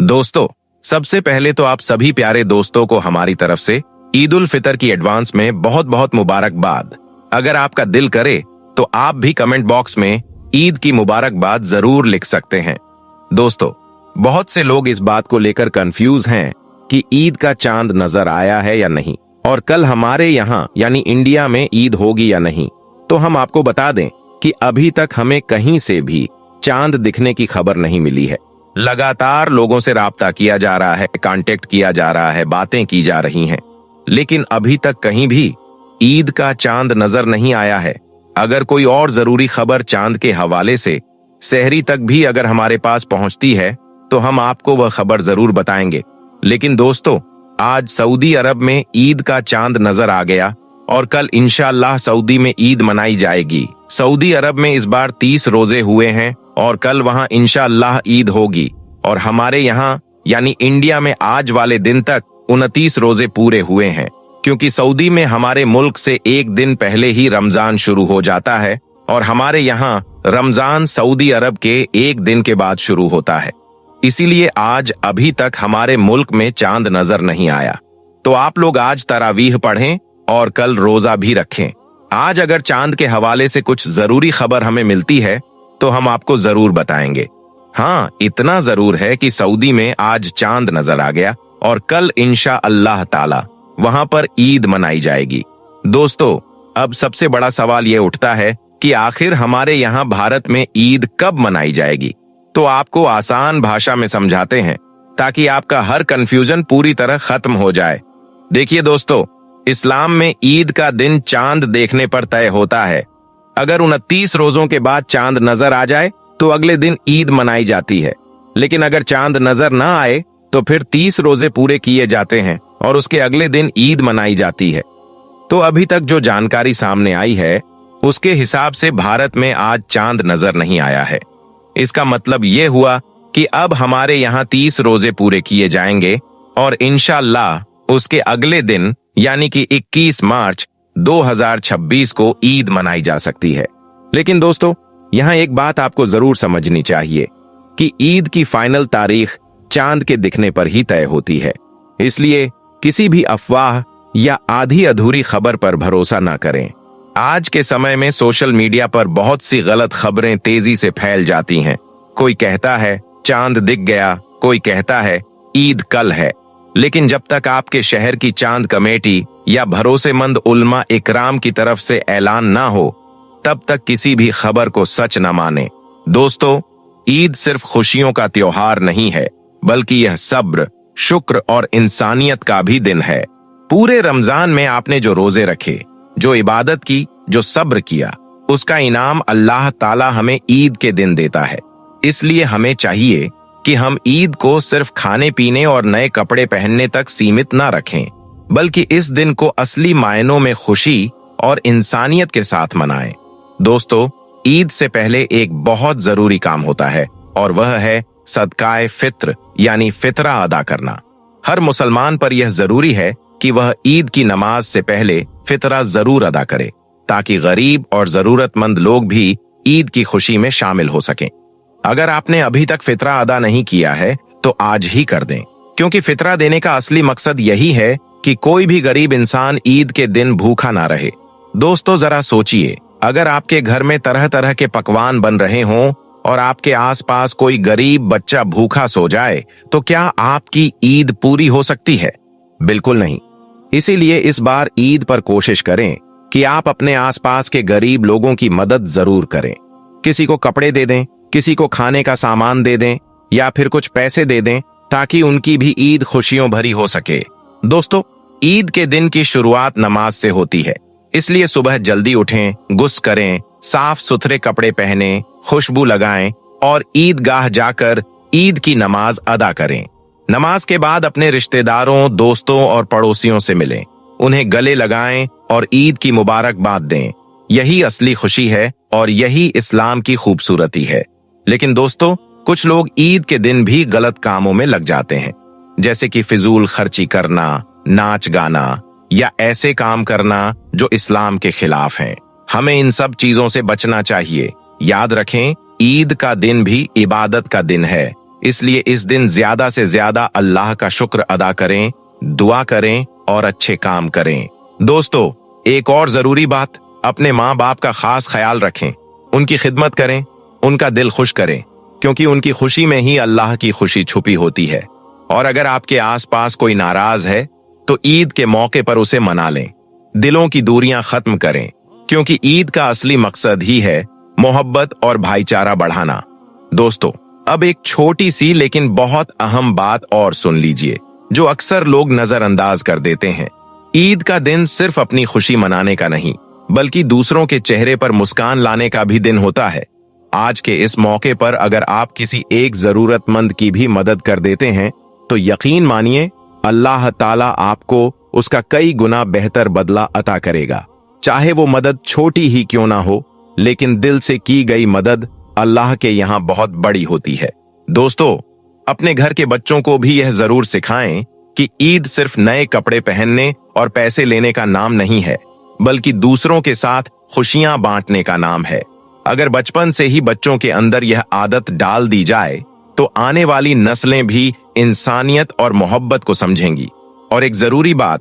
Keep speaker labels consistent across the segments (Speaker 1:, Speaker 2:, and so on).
Speaker 1: दोस्तों, सबसे पहले तो आप सभी प्यारे दोस्तों को हमारी तरफ से ईद उल फितर की एडवांस में बहुत बहुत मुबारकबाद। अगर आपका दिल करे तो आप भी कमेंट बॉक्स में ईद की मुबारकबाद जरूर लिख सकते हैं। दोस्तों, बहुत से लोग इस बात को लेकर कंफ्यूज हैं कि ईद का चांद नजर आया है या नहीं और कल हमारे यहाँ यानी इंडिया में ईद होगी या नहीं। तो हम आपको बता दें कि अभी तक हमें कहीं से भी चांद दिखने की खबर नहीं मिली है। लगातार लोगों से राब्ता किया जा रहा है, कांटेक्ट किया जा रहा है, बातें की जा रही हैं, लेकिन अभी तक कहीं भी ईद का चांद नजर नहीं आया है। अगर कोई और जरूरी खबर चांद के हवाले से सहरी तक भी अगर हमारे पास पहुंचती है तो हम आपको वह खबर जरूर बताएंगे। लेकिन दोस्तों, आज सऊदी अरब में ईद का चांद नजर आ गया और कल इंशाअल्लाह सऊदी में ईद मनाई जाएगी। सऊदी अरब में इस बार 30 रोजे हुए हैं और कल वहां इंशाअल्लाह ईद होगी और हमारे यहाँ यानी इंडिया में आज वाले दिन तक 29 रोजे पूरे हुए हैं, क्योंकि सऊदी में हमारे मुल्क से एक दिन पहले ही रमजान शुरू हो जाता है और हमारे यहाँ रमजान सऊदी अरब के एक दिन के बाद शुरू होता है। इसीलिए आज अभी तक हमारे मुल्क में चांद नजर नहीं आया। तो आप लोग आज तरावीह पढ़ें और कल रोजा भी रखें। आज अगर चांद के हवाले से कुछ जरूरी खबर हमें मिलती है तो हम आपको जरूर बताएंगे। हाँ, इतना जरूर है कि सऊदी में आज चांद नजर आ गया और कल इंशाअल्लाह ताला वहां पर ईद मनाई जाएगी। दोस्तों, अब सबसे बड़ा सवाल यह उठता है कि आखिर हमारे यहाँ भारत में ईद कब मनाई जाएगी। तो आपको आसान भाषा में समझाते हैं ताकि आपका हर कंफ्यूजन पूरी तरह खत्म हो जाए। देखिए दोस्तों, इस्लाम में ईद का दिन चांद देखने पर तय होता है। अगर 29 रोजों के बाद चांद नजर आ जाए तो अगले दिन ईद मनाई जाती है, लेकिन अगर चांद नजर ना आए तो फिर 30 रोजे पूरे किए जाते हैं और उसके अगले दिन ईद मनाई जाती है। तो अभी तक जो जानकारी सामने आई है उसके हिसाब से भारत में आज चांद नजर नहीं आया है। इसका मतलब ये हुआ कि अब हमारे यहाँ 30 रोजे पूरे किए जाएंगे और इंशाअल्लाह उसके अगले दिन यानी कि 21 मार्च 2026 को ईद मनाई जा सकती है। लेकिन दोस्तों, यहाँ एक बात आपको जरूर समझनी चाहिए कि ईद की फाइनल तारीख चांद के दिखने पर ही तय होती है। इसलिए किसी भी अफवाह या आधी अधूरी खबर पर भरोसा ना करें। आज के समय में सोशल मीडिया पर बहुत सी गलत खबरें तेजी से फैल जाती हैं। कोई कहता है चांद दिख गया, कोई कहता है ईद कल है, लेकिन जब तक आपके शहर की चांद कमेटी या भरोसेमंद उल्मा इकराम की तरफ से ऐलान ना हो तब तक किसी भी खबर को सच न माने। दोस्तों, ईद सिर्फ खुशियों का त्योहार नहीं है, बल्कि यह सब्र, शुक्र और इंसानियत का भी दिन है। पूरे रमजान में आपने जो रोजे रखे, जो इबादत की, जो सब्र किया, उसका इनाम अल्लाह ताला हमें ईद के दिन देता है। इसलिए हमें चाहिए कि हम ईद को सिर्फ खाने पीने और नए कपड़े पहनने तक सीमित ना रखें, बल्कि इस दिन को असली मायनों में खुशी और इंसानियत के साथ मनाएं। दोस्तों, ईद से पहले एक बहुत जरूरी काम होता है और वह है सदकाए फित्र यानी फितरा अदा करना। हर मुसलमान पर यह जरूरी है कि वह ईद की नमाज से पहले फितरा जरूर अदा करे, ताकि गरीब और जरूरतमंद लोग भी ईद की खुशी में शामिल हो सकें। अगर आपने अभी तक फितरा अदा नहीं किया है तो आज ही कर दें, क्योंकि फितरा देने का असली मकसद यही है कि कोई भी गरीब इंसान ईद के दिन भूखा ना रहे। दोस्तों, जरा सोचिए, अगर आपके घर में तरह तरह के पकवान बन रहे हों और आपके आसपास कोई गरीब बच्चा भूखा सो जाए तो क्या आपकी ईद पूरी हो सकती है? बिल्कुल नहीं। इसीलिए इस बार ईद पर कोशिश करें कि आप अपने आसपास के गरीब लोगों की मदद जरूर करें। किसी को कपड़े दे दें, किसी को खाने का सामान दे दें या फिर कुछ पैसे दे दें, ताकि उनकी भी ईद खुशियों भरी हो सके। दोस्तों, ईद के दिन की शुरुआत नमाज से होती है, इसलिए सुबह जल्दी उठें, गुस्ल करें, साफ सुथरे कपड़े पहनें, खुशबू लगाएं और ईदगाह जाकर ईद की नमाज अदा करें। नमाज के बाद अपने रिश्तेदारों, दोस्तों और पड़ोसियों से मिलें, उन्हें गले लगाएं और ईद की मुबारकबाद दें। यही असली खुशी है और यही इस्लाम की खूबसूरती है। लेकिन दोस्तों, कुछ लोग ईद के दिन भी गलत कामों में लग जाते हैं, जैसे कि फिजूल खर्ची करना, नाच गाना या ऐसे काम करना जो इस्लाम के खिलाफ हैं। हमें इन सब चीजों से बचना चाहिए। याद रखें, ईद का दिन भी इबादत का दिन है इसलिए इस दिन ज्यादा से ज्यादा अल्लाह का शुक्र अदा करें, दुआ करें और अच्छे काम करें। दोस्तों, एक और जरूरी बात, अपने माँ बाप का खास ख्याल रखें, उनकी खिदमत करें, उनका दिल खुश करें, क्योंकि उनकी खुशी में ही अल्लाह की खुशी छुपी होती है। और अगर आपके आसपास कोई नाराज है तो ईद के मौके पर उसे मना लें, दिलों की दूरियां खत्म करें, क्योंकि ईद का असली मकसद ही है मोहब्बत और भाईचारा बढ़ाना। दोस्तों, अब एक छोटी सी लेकिन बहुत अहम बात और सुन लीजिए, जो अक्सर लोग नजरअंदाज कर देते हैं। ईद का दिन सिर्फ अपनी खुशी मनाने का नहीं, बल्कि दूसरों के चेहरे पर मुस्कान लाने का भी दिन होता है। आज के इस मौके पर अगर आप किसी एक जरूरतमंद की भी मदद कर देते हैं तो यकीन मानिए अल्लाह ताला आपको उसका कई गुना बेहतर बदला अता करेगा। चाहे वो मदद छोटी ही क्यों ना हो, लेकिन दिल से की गई मदद अल्लाह के यहाँ बहुत बड़ी होती है। दोस्तों, अपने घर के बच्चों को भी यह जरूर सिखाएं कि ईद सिर्फ नए कपड़े पहनने और पैसे लेने का नाम नहीं है, बल्कि दूसरों के साथ खुशियां बांटने का नाम है। अगर बचपन से ही बच्चों के अंदर यह आदत डाल दी जाए तो आने वाली नस्लें भी इंसानियत और मोहब्बत को समझेंगी। और एक जरूरी बात,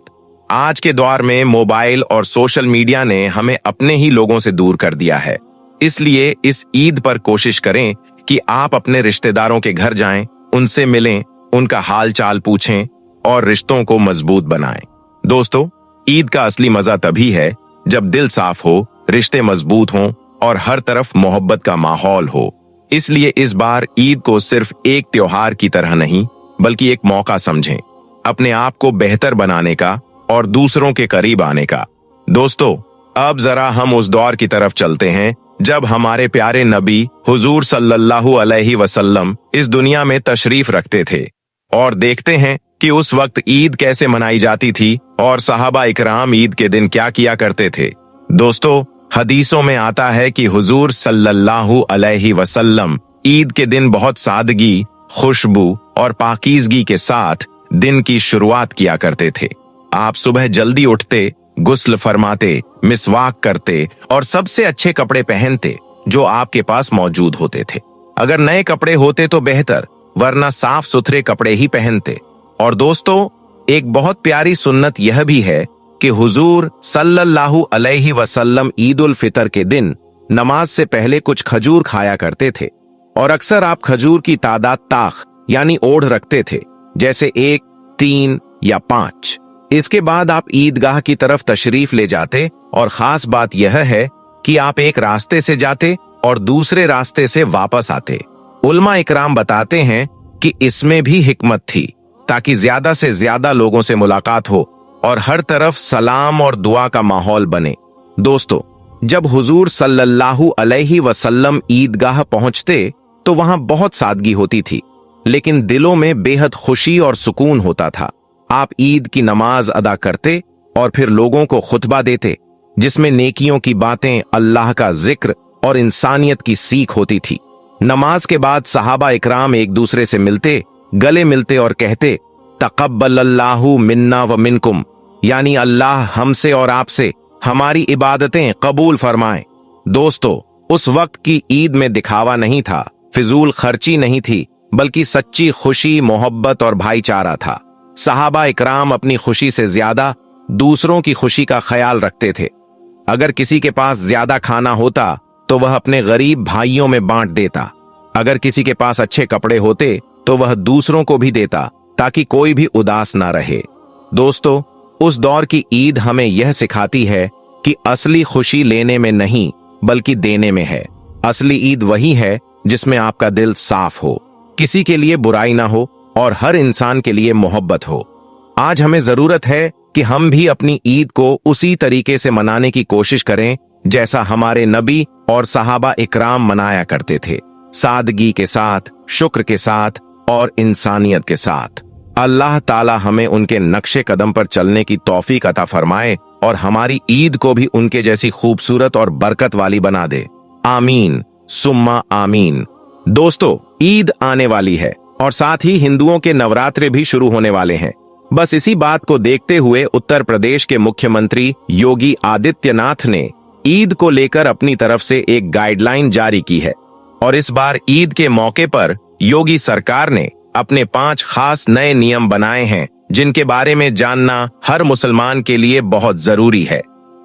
Speaker 1: आज के दौर में मोबाइल और सोशल मीडिया ने हमें अपने ही लोगों से दूर कर दिया है। इसलिए इस ईद पर कोशिश करें कि आप अपने रिश्तेदारों के घर जाएं, उनसे मिलें, उनका हाल चाल पूछें और रिश्तों को मजबूत बनाएं। दोस्तों, ईद का असली मजा तभी है जब दिल साफ हो, रिश्ते मजबूत हों और हर तरफ मोहब्बत का माहौल हो। इसलिए इस बार ईद को सिर्फ एक त्योहार की तरह नहीं, बल्कि एक मौका समझें, अपने आप को बेहतर बनाने का और दूसरों के करीब आने का। दोस्तों, अब जरा हम उस दौर की तरफ चलते हैं जब हमारे प्यारे नबी हुजूर सल्लल्लाहु अलैहि वसल्लम इस दुनिया में तशरीफ रखते थे, और देखते हैं कि उस वक्त ईद कैसे मनाई जाती थी और सहाबा इकराम ईद के दिन क्या किया करते थे। दोस्तों, हदीसों में आता है कि हुजूर सल्लल्लाहु अलैहि वसल्लम ईद के दिन बहुत सादगी, खुशबू और पाकीज़गी के साथ दिन की शुरुआत किया करते थे। आप सुबह जल्दी उठते, गुस्ल फरमाते, मिसवाक करते और सबसे अच्छे कपड़े पहनते जो आपके पास मौजूद होते थे। अगर नए कपड़े होते तो बेहतर, वरना साफ सुथरे कपड़े ही पहनते। और दोस्तों, एक बहुत प्यारी सुन्नत यह भी है कि हुजूर सल्लल्लाहु अलैहि वसल्लम ईद उल फितर के दिन नमाज से पहले कुछ खजूर खाया करते थे, और अक्सर आप खजूर की तादाद ताख यानी ओढ़ रखते थे, जैसे 1, 3 या 5। इसके बाद आप ईदगाह की तरफ तशरीफ ले जाते, और खास बात यह है कि आप एक रास्ते से जाते और दूसरे रास्ते से वापस आते। उलमा इकराम बताते हैं कि इसमें भी हिकमत थी, ताकि ज्यादा से ज्यादा लोगों से मुलाकात हो और हर तरफ सलाम और दुआ का माहौल बने। दोस्तों, जब हुजूर सल्लल्लाहु अलैहि वसल्लम ईदगाह पहुंचते तो वहां बहुत सादगी होती थी, लेकिन दिलों में बेहद खुशी और सुकून होता था। आप ईद की नमाज अदा करते और फिर लोगों को खुतबा देते, जिसमें नेकियों की बातें, अल्लाह का जिक्र और इंसानियत की सीख होती थी। नमाज के बाद सहाबा इकराम एक दूसरे से मिलते, गले मिलते और कहते, तक़ब्बलल्लाहु मिन्ना व मिनकुम, यानी अल्लाह हमसे और आपसे हमारी इबादतें कबूल फरमाए। दोस्तों, उस वक्त की ईद में दिखावा नहीं था, फिजूल खर्ची नहीं थी, बल्कि सच्ची खुशी, मोहब्बत और भाईचारा था। सहाबा इकराम अपनी खुशी से ज्यादा दूसरों की खुशी का ख्याल रखते थे। अगर किसी के पास ज्यादा खाना होता तो वह अपने गरीब भाइयों में बांट देता। अगर किसी के पास अच्छे कपड़े होते तो वह दूसरों को भी देता, ताकि कोई भी उदास ना रहे। दोस्तों, उस दौर की ईद हमें यह सिखाती है कि असली खुशी लेने में नहीं, बल्कि देने में है। असली ईद वही है जिसमें आपका दिल साफ हो, किसी के लिए बुराई ना हो और हर इंसान के लिए मोहब्बत हो। आज हमें जरूरत है कि हम भी अपनी ईद को उसी तरीके से मनाने की कोशिश करें जैसा हमारे नबी और सहाबा इकराम मनाया करते थे, सादगी के साथ, शुक्र के साथ और इंसानियत के साथ। अल्लाह ताला हमें उनके नक्शे कदम पर चलने की तौफीक अता फरमाए और हमारी ईद को भी उनके जैसी खूबसूरत और बरकत वाली बना दे। आमीन सुम्मा आमीन। दोस्तों, ईद आने वाली है और साथ ही हिंदुओं के नवरात्रे भी शुरू होने वाले हैं। बस इसी बात को देखते हुए उत्तर प्रदेश के मुख्यमंत्री योगी आदित्यनाथ ने ईद को लेकर अपनी तरफ से एक गाइडलाइन जारी की है, और इस बार ईद के मौके पर योगी सरकार ने अपने 5 खास नए नियम बनाए हैं जिनके बारे में जानना हर मुसलमान के लिए बहुत जरूरी है।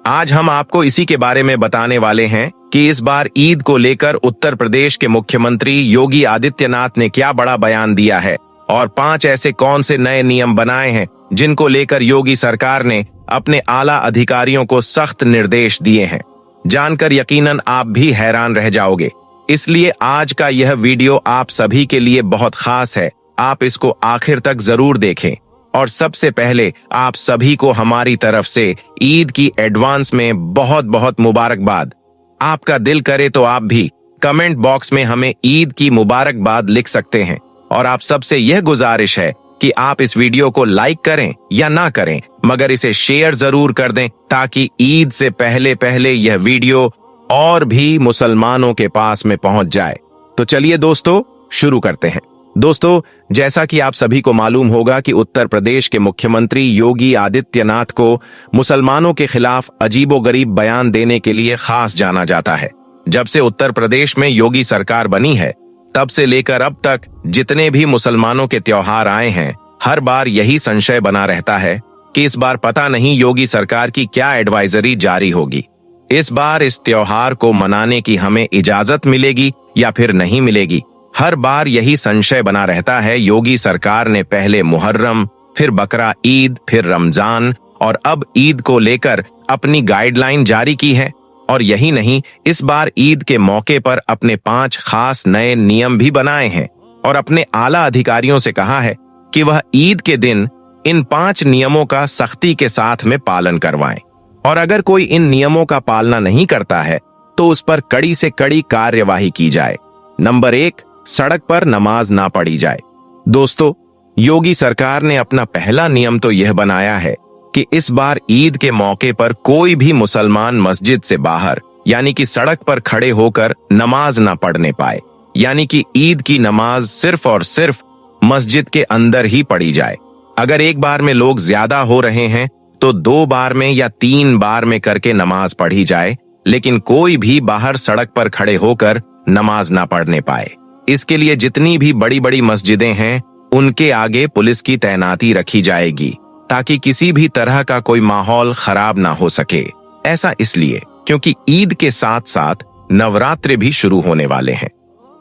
Speaker 1: आज हम आपको इसी के बारे में बताने वाले हैं कि इस बार ईद को लेकर उत्तर प्रदेश के मुख्यमंत्री योगी आदित्यनाथ ने क्या बड़ा बयान दिया है और 5 ऐसे कौन से नए नियम बनाए हैं जिनको लेकर योगी सरकार ने अपने आला अधिकारियों को सख्त निर्देश दिए हैं। जानकर यकीनन आप भी हैरान रह जाओगे। इसलिए आज का यह वीडियो आप सभी के लिए बहुत खास है। आप इसको आखिर तक जरूर देखें। और सबसे पहले आप सभी को हमारी तरफ से ईद की एडवांस में बहुत बहुत मुबारकबाद। आपका दिल करे तो आप भी कमेंट बॉक्स में हमें ईद की मुबारकबाद लिख सकते हैं। और आप सबसे यह गुजारिश है कि आप इस वीडियो को लाइक करें या ना करें, मगर इसे शेयर जरूर कर दें ताकि ईद से पहले पहले यह वीडियो और भी मुसलमानों के पास में पहुंच जाए। तो चलिए दोस्तों, शुरू करते हैं। दोस्तों, जैसा कि आप सभी को मालूम होगा कि उत्तर प्रदेश के मुख्यमंत्री योगी आदित्यनाथ को मुसलमानों के खिलाफ अजीबोगरीब बयान देने के लिए खास जाना जाता है। जब से उत्तर प्रदेश में योगी सरकार बनी है, तब से लेकर अब तक जितने भी मुसलमानों के त्योहार आए हैं, हर बार यही संशय बना रहता है कि इस बार पता नहीं योगी सरकार की क्या एडवाइजरी जारी होगी। इस बार इस त्योहार को मनाने की हमें इजाजत मिलेगी या फिर नहीं मिलेगी। हर बार यही संशय बना रहता है। योगी सरकार ने पहले मुहर्रम, फिर बकरा ईद, फिर रमजान और अब ईद को लेकर अपनी गाइडलाइन जारी की है। और यही नहीं, इस बार ईद के मौके पर अपने 5 खास नए नियम भी बनाए हैं और अपने आला अधिकारियों से कहा है कि वह ईद के दिन इन 5 नियमों का सख्ती के साथ में पालन करवाएं। और अगर कोई इन नियमों का पालना नहीं करता है तो उस पर कड़ी से कड़ी कार्यवाही की जाए। नंबर 1, सड़क पर नमाज ना पढ़ी जाए। दोस्तों, योगी सरकार ने अपना पहला नियम तो यह बनाया है कि इस बार ईद के मौके पर कोई भी मुसलमान मस्जिद से बाहर यानी कि सड़क पर खड़े होकर नमाज ना पढ़ने पाए। यानी कि ईद की नमाज सिर्फ और सिर्फ मस्जिद के अंदर ही पढ़ी जाए। अगर एक बार में लोग ज्यादा हो रहे हैं तो 2 बार में या 3 बार में करके नमाज पढ़ी जाए, लेकिन कोई भी बाहर सड़क पर खड़े होकर नमाज ना पढ़ने पाए। इसके लिए जितनी भी बड़ी बड़ी मस्जिदें हैं, उनके आगे पुलिस की तैनाती रखी जाएगी ताकि किसी भी तरह का कोई माहौल खराब ना हो सके। ऐसा इसलिए क्योंकि ईद के साथ साथ नवरात्रे भी शुरू होने वाले हैं।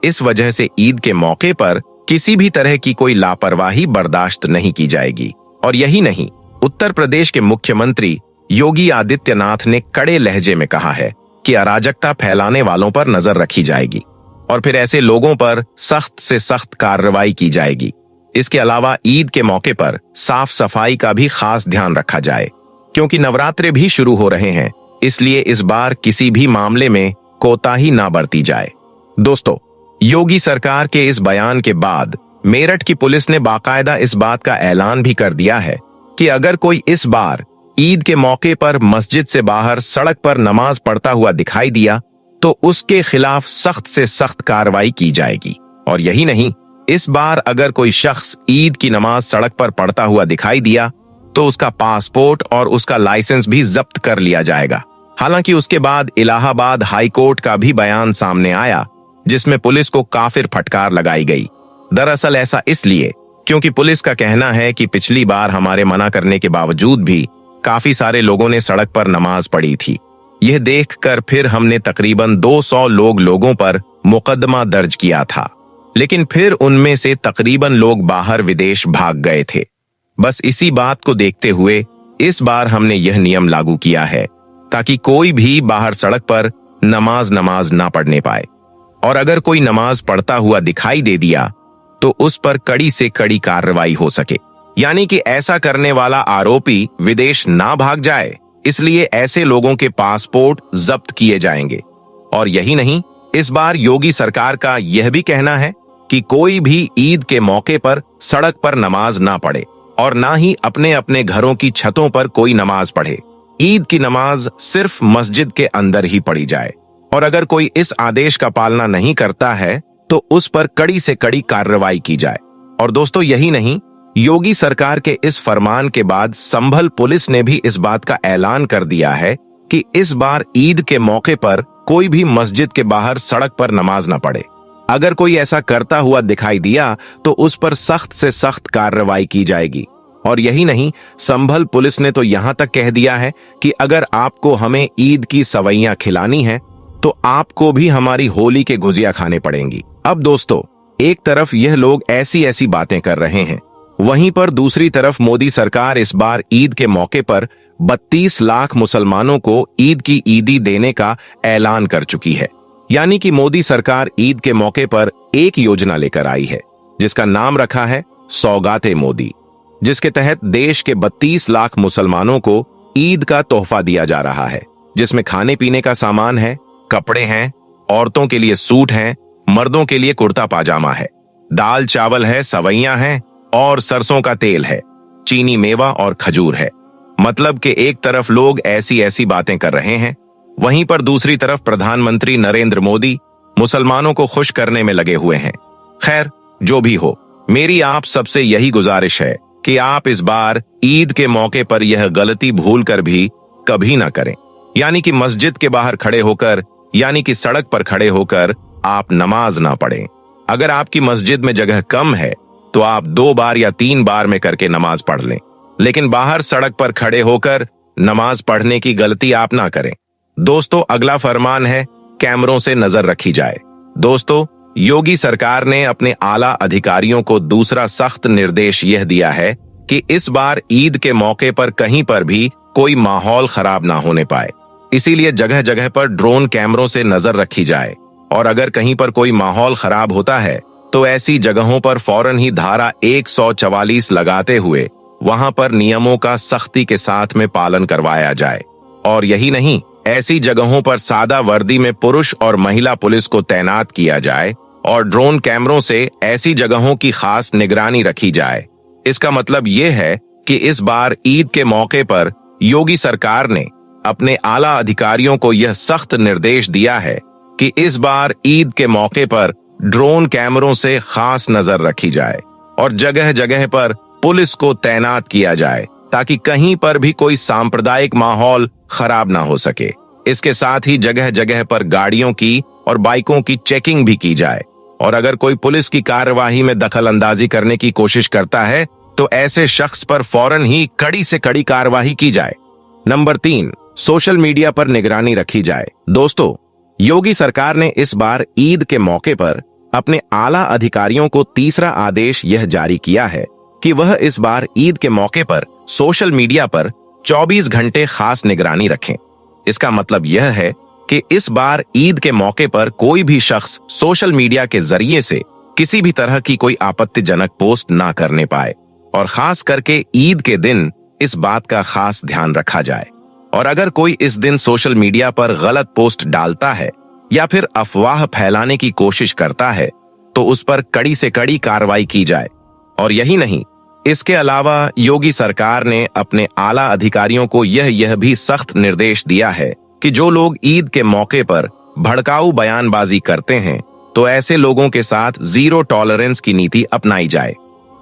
Speaker 1: इस वजह से ईद के मौके पर किसी भी तरह की कोई लापरवाही बर्दाश्त नहीं की जाएगी। और यही नहीं, उत्तर प्रदेश के मुख्यमंत्री योगी आदित्यनाथ ने कड़े लहजे में कहा है कि अराजकता फैलाने वालों पर नजर रखी जाएगी और फिर ऐसे लोगों पर सख्त से सख्त कार्रवाई की जाएगी। इसके अलावा ईद के मौके पर साफ सफाई का भी खास ध्यान रखा जाए क्योंकि नवरात्रे भी शुरू हो रहे हैं। इसलिए इस बार किसी भी मामले में कोताही ना बरती जाए। दोस्तों, योगी सरकार के इस बयान के बाद मेरठ की पुलिस ने बाकायदा इस बात का ऐलान भी कर दिया है कि अगर कोई इस बार ईद के मौके पर मस्जिद से बाहर सड़क पर नमाज पढ़ता हुआ दिखाई दिया तो उसके खिलाफ सख्त से सख्त कार्रवाई की जाएगी। और यही नहीं, इस बार अगर कोई शख्स ईद की नमाज सड़क पर पढ़ता हुआ दिखाई दिया तो उसका पासपोर्ट और उसका लाइसेंस भी जब्त कर लिया जाएगा। हालांकि उसके बाद इलाहाबाद हाई कोर्ट का भी बयान सामने आया जिसमें पुलिस को काफिर फटकार लगाई गई। दरअसल ऐसा इसलिए क्योंकि पुलिस का कहना है कि पिछली बार हमारे मना करने के बावजूद भी काफी सारे लोगों ने सड़क पर नमाज पढ़ी थी। यह देखकर फिर हमने तकरीबन 200 लोगों पर मुकदमा दर्ज किया था, लेकिन फिर उनमें से तकरीबन लोग बाहर विदेश भाग गए थे। बस इसी बात को देखते हुए इस बार हमने यह नियम लागू किया है ताकि कोई भी बाहर सड़क पर नमाज ना पढ़ने पाए। और अगर कोई नमाज पढ़ता हुआ दिखाई दे दिया तो उस पर कड़ी से कड़ी कार्रवाई हो सके, यानी कि ऐसा करने वाला आरोपी विदेश ना भाग जाए। इसलिए ऐसे लोगों के पासपोर्ट जब्त किए जाएंगे। और यही नहीं, इस बार योगी सरकार का यह भी कहना है कि कोई भी ईद के मौके पर सड़क पर नमाज ना पढ़े और ना ही अपने अपने घरों की छतों पर कोई नमाज पढ़े। ईद की नमाज सिर्फ मस्जिद के अंदर ही पढ़ी जाए। और अगर कोई इस आदेश का पालना नहीं करता है तो उस पर कड़ी से कड़ी कार्रवाई की जाए। और दोस्तों, यही नहीं, योगी सरकार के इस फरमान के बाद संभल पुलिस ने भी इस बात का ऐलान कर दिया है कि इस बार ईद के मौके पर कोई भी मस्जिद के बाहर सड़क पर नमाज न पढ़े। अगर कोई ऐसा करता हुआ दिखाई दिया तो उस पर सख्त से सख्त कार्रवाई की जाएगी। और यही नहीं, संभल पुलिस ने तो यहां तक कह दिया है कि अगर आपको हमें ईद की सवैयां खिलानी है तो आपको भी हमारी होली के गुजिया खाने पड़ेंगी। अब दोस्तों, एक तरफ यह लोग ऐसी ऐसी बातें कर रहे हैं, वहीं पर दूसरी तरफ मोदी सरकार इस बार ईद के मौके पर 32 लाख मुसलमानों को ईद की ईदी देने का ऐलान कर चुकी है। यानी कि मोदी सरकार ईद के मौके पर एक योजना लेकर आई है जिसका नाम रखा है सौगाते मोदी, जिसके तहत देश के 32 लाख मुसलमानों को ईद का तोहफा दिया जा रहा है, जिसमें खाने पीने का सामान है, कपड़े हैं, औरतों के लिए सूट हैं, मर्दों के लिए कुर्ता पाजामा है, दाल चावल है, सवैयां हैं और सरसों का तेल है, चीनी मेवा और खजूर है। मतलब कि एक तरफ लोग ऐसी ऐसी बातें कर रहे हैं, वहीं पर दूसरी तरफ प्रधानमंत्री नरेंद्र मोदी मुसलमानों को खुश करने में लगे हुए हैं। खैर, जो भी हो, मेरी आप सबसे यही गुजारिश है कि आप इस बार ईद के मौके पर यह गलती भूल कर भी कभी ना करें, यानी कि मस्जिद के बाहर खड़े होकर, यानी कि सड़क पर खड़े होकर आप नमाज ना पढ़ें। अगर आपकी मस्जिद में जगह कम है तो आप 2 बार या 3 बार में करके नमाज पढ़ लें, लेकिन बाहर सड़क पर खड़े होकर नमाज पढ़ने की गलती आप ना करें। दोस्तों, अगला फरमान है कैमरों से नजर रखी जाए। दोस्तों, योगी सरकार ने अपने आला अधिकारियों को दूसरा सख्त निर्देश यह दिया है कि इस बार ईद के मौके पर कहीं पर भी कोई माहौल खराब ना होने पाए, इसीलिए जगह जगह पर ड्रोन कैमरों से नजर रखी जाए और अगर कहीं पर कोई माहौल खराब होता है तो ऐसी जगहों पर फौरन ही धारा 144 लगाते हुए वहां पर नियमों का सख्ती के साथ में पालन करवाया जाए। और यही नहीं, ऐसी जगहों पर सादा वर्दी में पुरुष और महिला पुलिस को तैनात किया जाए और ड्रोन कैमरों से ऐसी जगहों की खास निगरानी रखी जाए। इसका मतलब यह है कि इस बार ईद के मौके पर योगी सरकार ने अपने आला अधिकारियों को यह सख्त निर्देश दिया है कि इस बार ईद के मौके पर ड्रोन कैमरों से खास नजर रखी जाए और जगह जगह पर पुलिस को तैनात किया जाए ताकि कहीं पर भी कोई सांप्रदायिक माहौल खराब ना हो सके। इसके साथ ही जगह जगह पर गाड़ियों की और बाइकों की चेकिंग भी की जाए और अगर कोई पुलिस की कार्यवाही में दखल अंदाजी करने की कोशिश करता है तो ऐसे शख्स पर फौरन ही कड़ी से कड़ी कार्यवाही की जाए। नंबर 3, सोशल मीडिया पर निगरानी रखी जाए। दोस्तों, योगी सरकार ने इस बार ईद के मौके पर अपने आला अधिकारियों को तीसरा आदेश यह जारी किया है कि वह इस बार ईद के मौके पर सोशल मीडिया पर 24 घंटे खास निगरानी रखें। इसका मतलब यह है कि इस बार ईद के मौके पर कोई भी शख्स सोशल मीडिया के जरिए से किसी भी तरह की कोई आपत्तिजनक पोस्ट ना करने पाए और खास करके ईद के दिन इस बात का खास ध्यान रखा जाए। और अगर कोई इस दिन सोशल मीडिया पर गलत पोस्ट डालता है या फिर अफवाह फैलाने की कोशिश करता है तो उस पर कड़ी से कड़ी कार्रवाई की जाए। और यही नहीं, इसके अलावा योगी सरकार ने अपने आला अधिकारियों को यह भी सख्त निर्देश दिया है कि जो लोग ईद के मौके पर भड़काऊ बयानबाजी करते हैं तो ऐसे लोगों के साथ 0 टॉलरेंस की नीति अपनाई जाए,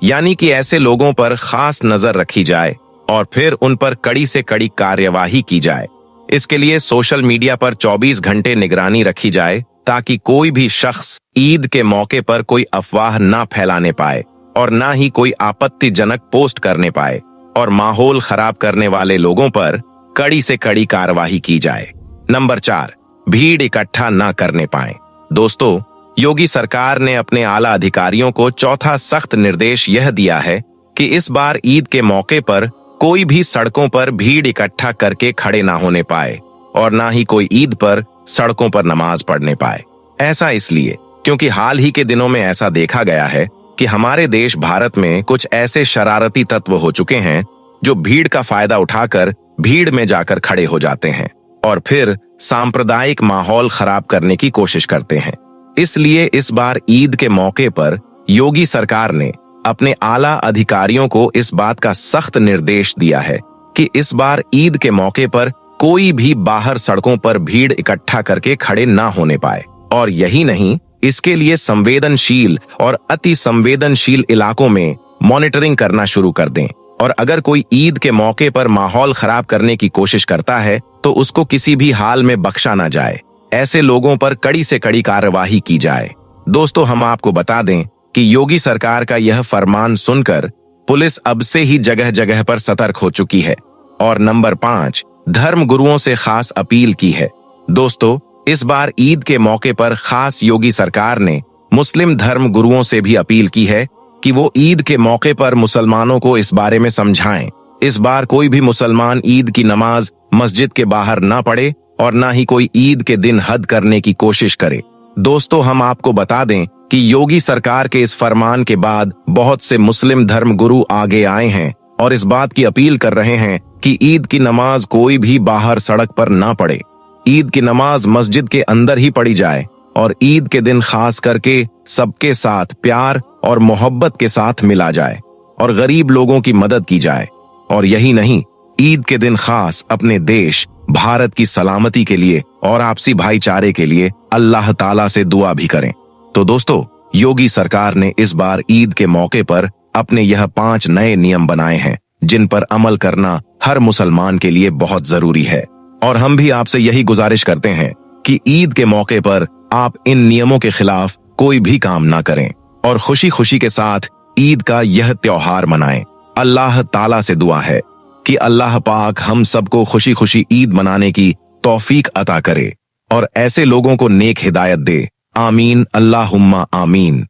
Speaker 1: यानी कि ऐसे लोगों पर खास नजर रखी जाए और फिर उन पर कड़ी से कड़ी कार्यवाही की जाए। इसके लिए सोशल मीडिया पर 24 घंटे निगरानी रखी जाए ताकि कोई भी शख्स ईद के मौके पर कोई अफवाह ना फैलाने पाए और ना ही कोई आपत्तिजनक पोस्ट करने पाए और माहौल खराब करने वाले लोगों पर कड़ी से कड़ी कार्रवाई की जाए। नंबर 4, भीड़ इकट्ठा ना करने पाए। दोस्तों, योगी सरकार ने अपने आला अधिकारियों को चौथा सख्त निर्देश यह दिया है कि इस बार ईद के मौके पर कोई भी सड़कों पर भीड़ इकट्ठा करके खड़े ना होने पाए और ना ही कोई ईद पर सड़कों पर नमाज पढ़ने पाए। ऐसा इसलिए क्योंकि हाल ही के दिनों में ऐसा देखा गया है कि हमारे देश भारत में कुछ ऐसे शरारती तत्व हो चुके हैं जो भीड़ का फायदा उठाकर भीड़ में जाकर खड़े हो जाते हैं और फिर सांप्रदायिक माहौल खराब करने की कोशिश करते हैं। इसलिए इस बार ईद के मौके पर योगी सरकार ने अपने आला अधिकारियों को इस बात का सख्त निर्देश दिया है कि इस बार ईद के मौके पर कोई भी बाहर सड़कों पर भीड़ इकट्ठा करके खड़े ना होने पाए। और यही नहीं, इसके लिए संवेदनशील और अति संवेदनशील इलाकों में मॉनिटरिंग करना शुरू कर दें और अगर कोई ईद के मौके पर माहौल खराब करने की कोशिश करता है तो उसको किसी भी हाल में बख्शा ना जाए। ऐसे लोगों पर कड़ी से कड़ी कार्यवाही की जाए। दोस्तों, हम आपको बता दें कि योगी सरकार का यह फरमान सुनकर पुलिस अब से ही जगह जगह पर सतर्क हो चुकी है। और नंबर 5, धर्म गुरुओं से खास अपील की है। दोस्तों, इस बार ईद के मौके पर खास योगी सरकार ने मुस्लिम धर्म गुरुओं से भी अपील की है कि वो ईद के मौके पर मुसलमानों को इस बारे में समझाएं। इस बार कोई भी मुसलमान ईद की नमाज मस्जिद के बाहर ना पढ़े और ना ही कोई ईद के दिन हद करने की कोशिश करे। दोस्तों, हम आपको बता दें कि योगी सरकार के इस फरमान के बाद बहुत से मुस्लिम धर्म गुरु आगे आए हैं और इस बात की अपील कर रहे हैं कि ईद की नमाज कोई भी बाहर सड़क पर ना पढ़े। ईद की नमाज मस्जिद के अंदर ही पढ़ी जाए और ईद के दिन खास करके सबके साथ प्यार और मोहब्बत के साथ मिला जाए और गरीब लोगों की मदद की जाए। और यही नहीं, ईद के दिन खास अपने देश भारत की सलामती के लिए और आपसी भाईचारे के लिए अल्लाह ताला से दुआ भी करें। तो दोस्तों, योगी सरकार ने इस बार ईद के मौके पर अपने यह 5 नए नियम बनाए हैं जिन पर अमल करना हर मुसलमान के लिए बहुत जरूरी है। और हम भी आपसे यही गुजारिश करते हैं कि ईद के मौके पर आप इन नियमों के खिलाफ कोई भी काम ना करें और खुशी खुशी के साथ ईद का यह त्योहार मनाएं। अल्लाह ताला से दुआ है कि अल्लाह पाक हम सबको खुशी खुशी ईद मनाने की तौफीक अता करे और ऐसे लोगों को नेक हिदायत दे। आमीन, अल्लाहुम्मा आमीन।